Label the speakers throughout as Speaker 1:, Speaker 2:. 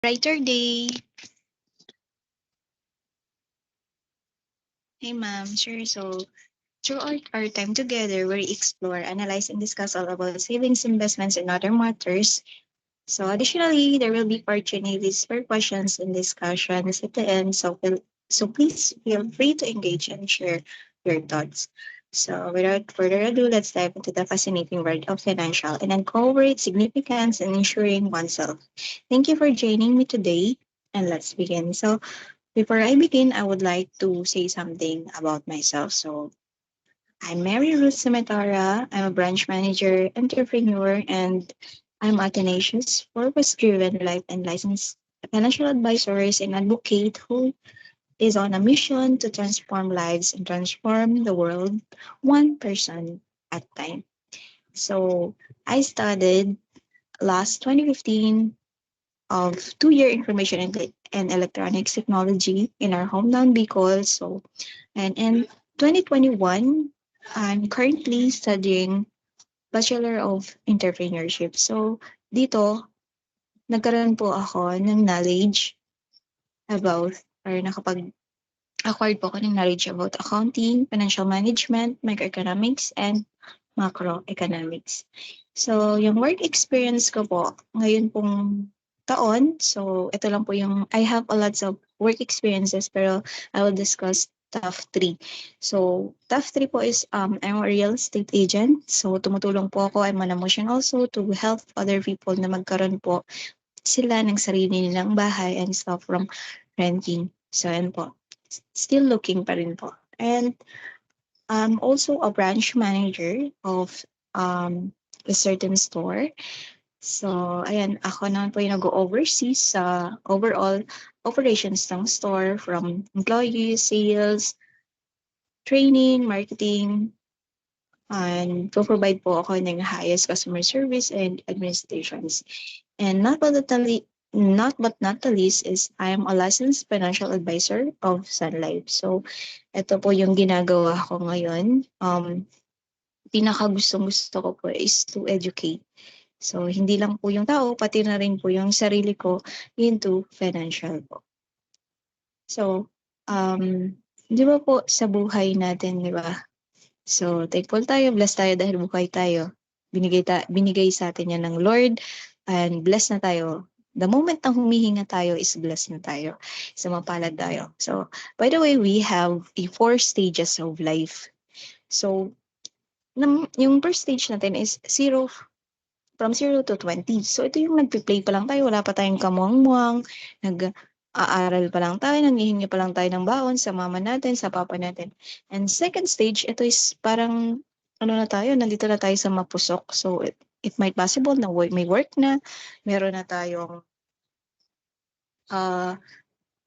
Speaker 1: Brighter day. Hey, ma'am. Sure. So, throughout our time together, we explore, analyze, and discuss all about savings, investments, and other matters. So, additionally, there will be opportunities for questions and discussions at the end. So please feel free to engage and share your thoughts. So, without further ado, let's dive into the fascinating world of financial and uncover its significance in insuring oneself. Thank you for joining me today, and let's begin. So, before I begin, I would like to say something about myself. So, I'm Mary Ruth Semetara. I'm a branch manager, entrepreneur, and I'm a tenacious, purpose-driven life and licensed financial advisor and advocate who is on a mission to transform lives and transform the world one person at a time. So, I studied last 2015 of 2-year information and electronics technology in our hometown Bicol. So, and in 2021, I'm currently studying Bachelor of Entrepreneurship. So, dito, nagkaroon po ako ng knowledge about or nakapag-acquired po ako ng knowledge about accounting, financial management, microeconomics, and macroeconomics. So, yung work experience ko po, ngayon pong taon, so ito lang po yung, I have a lots of work experiences, pero I will discuss top 3. So, top 3 po is, I'm a real estate agent. So, tumutulong po ako, I'm on a mission also to help other people na magkaroon po sila ng sarili nilang bahay and stuff from renting. So, yan po. Still looking pa rin po. And I'm also a branch manager of a certain store. So, ayan, ako naman po yung nag-oversee sa overall operations ng store from employees, sales, training, marketing, and provide po ako ng highest customer service and administrations. And not the least is I am a licensed financial advisor of Sun Life. So, ito po yung ginagawa ko ngayon. Pinaka-gustong-gusto ko po is to educate. So, hindi lang po yung tao, pati na rin po yung sarili ko into financial po. So, di ba po sa buhay natin, di ba? So, thankful tayo, blessed tayo dahil buhay tayo. Binigay sa atin yan ng Lord and blessed na tayo. The moment na humihinga tayo is blessed na tayo. So, mapalad tayo. So, by the way, we have 4 stages of life. So, yung first stage natin is from 0 to 20. So, ito yung nagpi-play pa lang tayo, wala pa tayong kamuang-muang, nag-aaral pa lang tayo, nanghihingi pa lang tayo ng baon sa mama natin, sa papa natin. And second stage, ito is parang, ano na tayo, nandito na tayo sa mapusok. So, it might possible na may work na, meron na tayong,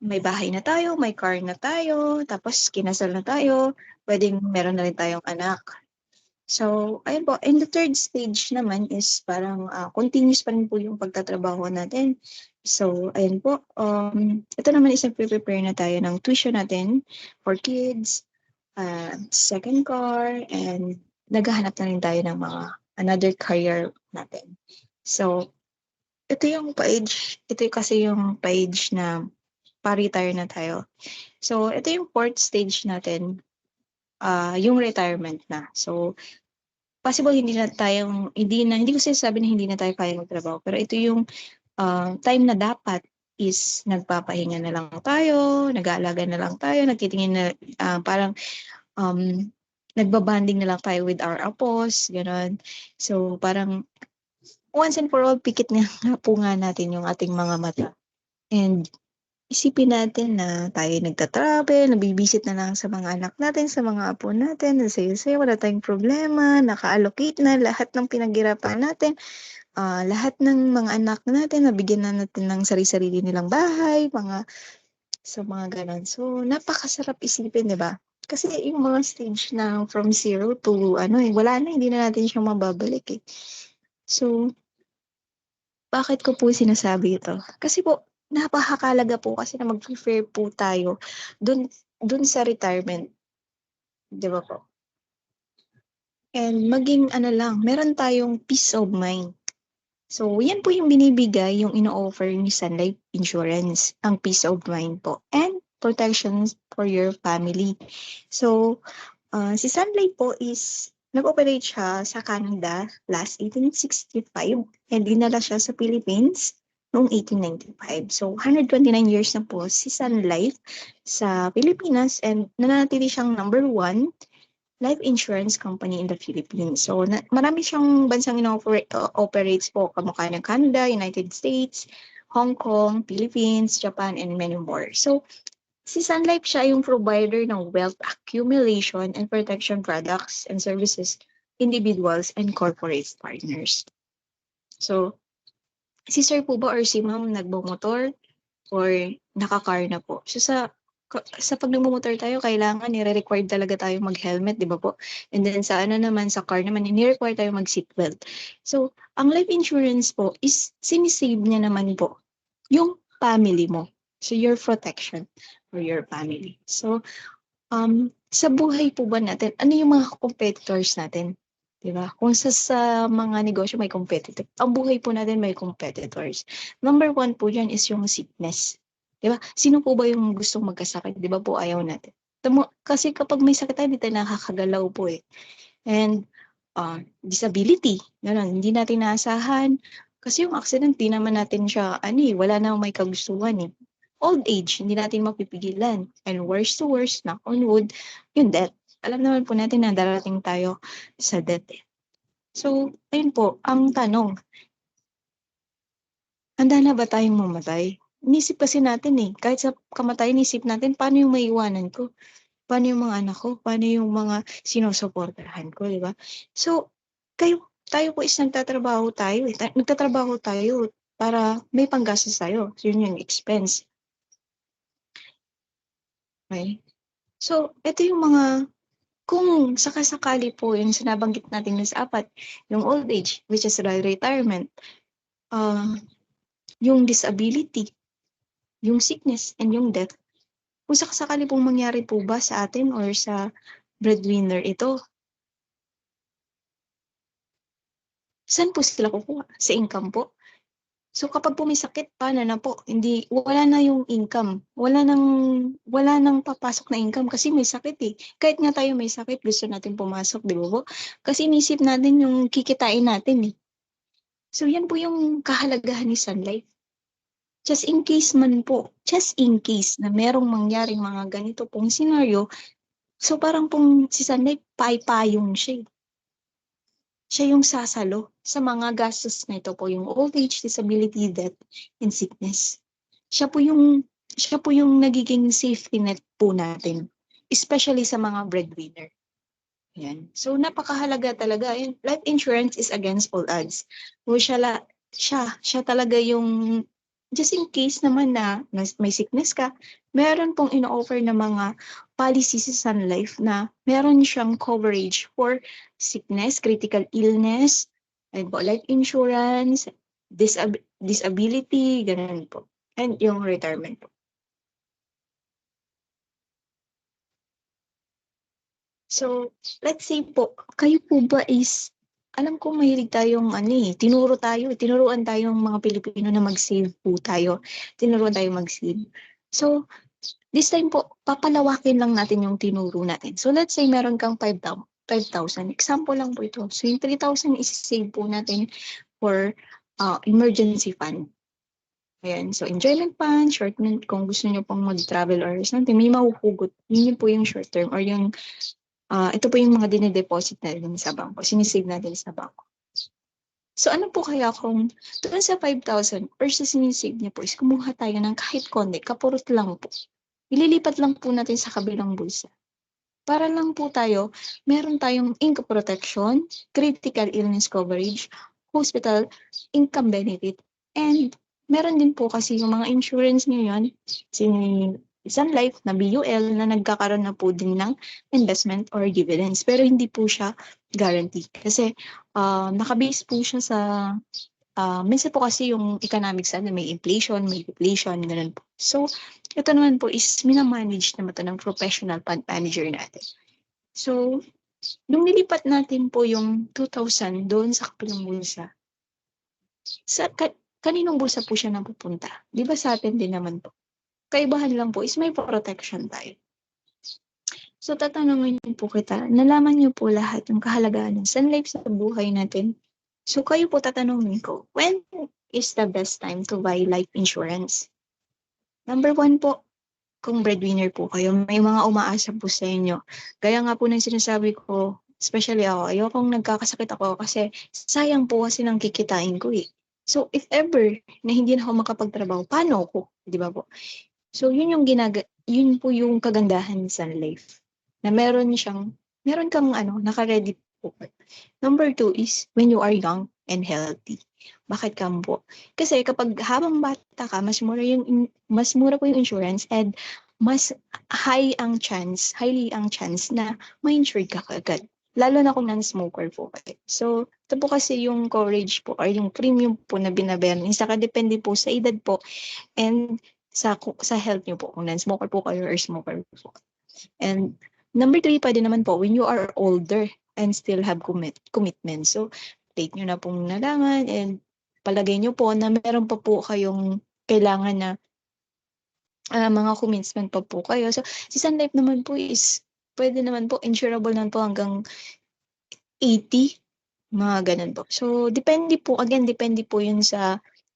Speaker 1: may bahay na tayo, may car na tayo, tapos kinasal na tayo, pwedeng meron na rin tayong anak. So, ayun po. And the third stage naman is parang continuous pa rin po yung pagtatrabaho natin. So, ayun po. Ito naman is nagpe-prepare na tayo ng tuition natin for kids, second car, and naghahanap na rin tayo ng mga another career natin. So, ito kasi yung page na pa-retire na tayo. So, ito yung fourth stage natin, yung retirement na. So, possible hindi ko sinasabi na hindi na tayo kayang magtrabaho, pero ito yung time na dapat is nagpapahinga na lang tayo, nag-aalaga na lang tayo, nagtitingin na parang nagbabanding na lang tayo with our apos, gano'n. So parang once and for all, pikit nga po nga natin yung ating mga mata. And isipin natin na tayo nagta-travel, nabibisit na lang sa mga anak natin, sa mga apo natin, na sayo-sayo, wala tayong problema, naka-allocate na lahat ng pinaghirapan natin, lahat ng mga anak natin, nabigyan na natin ng sarili-sarili nilang bahay, mga ganon. So, napakasarap isipin, di ba? Kasi yung mga stage na from 0 to wala na, hindi na natin siya mababalik eh. So, bakit ko po sinasabi ito? Kasi po, napakahalaga po kasi na mag-prefer po tayo dun sa retirement. Di ba po? And maging meron tayong peace of mind. So, yan po yung binibigay, yung ino-offer ni Sun Life Insurance, ang peace of mind po, and protections for your family. So, si Sun Life po is nag-operate siya sa Canada last 1865 and dinala siya sa Philippines noong 1895. So, 129 years na po si Sun Life sa Pilipinas and nananatili siyang number one life insurance company in the Philippines. So, marami siyang bansang operates po, kamukha ng Canada, United States, Hong Kong, Philippines, Japan, and many more. So, si Sun Life siya yung provider ng wealth accumulation and protection products and services, individuals and corporate partners. So, si sir po ba or si ma'am nagbomotor or naka-car na po? So, sa pag nagmumotor tayo, kailangan nire-required talaga tayo mag-helmet, di ba po? And then sa ano naman, sa car naman, nire-required tayo mag-seatbelt. So, ang life insurance po is sinisave niya naman po yung family mo. So, your protection for your family. So, sa buhay po ba natin, ano yung mga competitors natin? Diba? Kung sa mga negosyo may competitor, ang buhay po natin may competitors. Number one po dyan is yung sickness. Diba? Sino po ba yung gustong magkasakit? Diba po ayaw natin? Kasi kapag may sakit tayo, hindi tayo nakakagalaw po eh. And disability, ganun, hindi natin naasahan. Kasi yung accident, di naman natin siya, wala na may kagustuhan eh. Old age, hindi natin mapipigilan. And worst to worst, knock on wood, yung death. Alam naman po natin na darating tayo sa death eh. So, ayun po, ang tanong, handa na ba tayong mamatay? Inisip kasi natin eh, kahit sa kamatayan, inisip natin, paano yung maiwanan ko? Paano yung mga anak ko? Paano yung mga sinusuportahan ko, di ba? So, tayo po is nagtatrabaho tayo. Nagtatrabaho tayo para may panggastos tayo. So, yun yung expense. Okay? So, ito yung mga, kung sakasakali po yung sinabanggit natin sa apat, yung old age, which is retirement, yung disability, yung sickness, and yung death, kung sakasakali pong mangyari po ba sa atin or sa breadwinner ito, saan po sila kukuha? Sa income po? So kapag po may sakit, paano na po? Wala na yung income. Wala nang papasok na income kasi may sakit eh. Kahit nga tayo may sakit, gusto natin pumasok, di ba po? Kasi inisip natin yung kikitain natin eh. So yan po yung kahalagahan ni Sun Life. Just in case man po, just in case na merong mangyaring mga ganito pong senaryo, so parang pong si Sun Life, payong siya eh. Siya yung sasalo sa mga gastos na ito po, yung old age, disability, death, and sickness. Siya po yung nagiging safety net po natin, especially sa mga breadwinner. Yan. So napakahalaga talaga. Life insurance is against all odds. O siya talaga yung just in case naman na may sickness ka, meron pong ino-offer na mga policies sa Sun Life na meron siyang coverage for sickness, critical illness, and po, life insurance, disability, ganun po. And yung retirement po. So, let's say po, kayo po ba is, alam ko mahilig tayong tinuruan tayong mga Pilipino na mag-save po tayo. Tinuruan tayong mag-save. So, this time po, papalawakin lang natin yung tinuro natin. So, let's say meron kang 5,000. Example lang po ito. So, yung 3,000 is-save po natin for emergency fund. Ayan. So, enjoyment fund, short term, kung gusto nyo pong mag-travel or something, may mahuhugot. Yun po yung short term or yung ito po yung mga dine-deposit natin sa bangko, sinisave natin sa bangko. So ano po kaya kung doon sa 5,000 or sa sinisave niya po is kumuha tayo ng kahit konti, kapurot lang po. Ililipat lang po natin sa kabilang bulsa. Para lang po meron tayong income protection, critical illness coverage, hospital, income benefit, and meron din po kasi yung mga insurance ngayon, Sun Life na BUL na nagkakaroon na po din ng investment or dividends. Pero hindi po siya guaranteed. Kasi nakabase po siya sa, minsan po kasi yung economics may inflation, may deflation, ganun po. So, ito naman po is minamanage naman ito ng professional fund manager natin. So, nung nilipat natin po yung 2,000 doon sa kapilang bulsa, Kaninong bulsa po siya napupunta? Di ba sa atin din naman po? Kaibahan lang po is may protection tayo. So, tatanungin niyo po kita, nalaman niyo po lahat yung kahalagaan ng Sun Life sa buhay natin. So, kayo po tatanungin ko, when is the best time to buy life insurance? Number 1 po, kung breadwinner po kayo, may mga umaasa po sa inyo. Gaya nga po ng sinasabi ko, especially ako, ayokong nagkakasakit ako kasi sayang po kasi ng kikitain ko eh. So, if ever na hindi na ako makapagtrabaho, paano ako? Di ba po? So, yun po yung kagandahan ni Sun Life. Na meron kang naka-ready po. Number 2 is when you are young and healthy. Bakit ka po? Kasi kapag habang bata ka, mas mura po yung insurance and mas highly ang chance na ma-insure ka agad. Lalo na kung non-smoker po kayo. So, ito po kasi yung coverage po or yung premium po na binabayaran. Isa ka depende po sa edad po and sa health niyo po, kung non-smoker po kayo or smoker po. And number 3, pwede naman po, when you are older and still have commitment. So, take nyo na pong nalaman and palagay nyo po na meron pa po kayong kailangan na mga commitment pa po kayo. So, si Sun Life naman po is, pwede naman po, insurable naman po hanggang 80, mga ganun po. So, depende po, again, depende po yun sa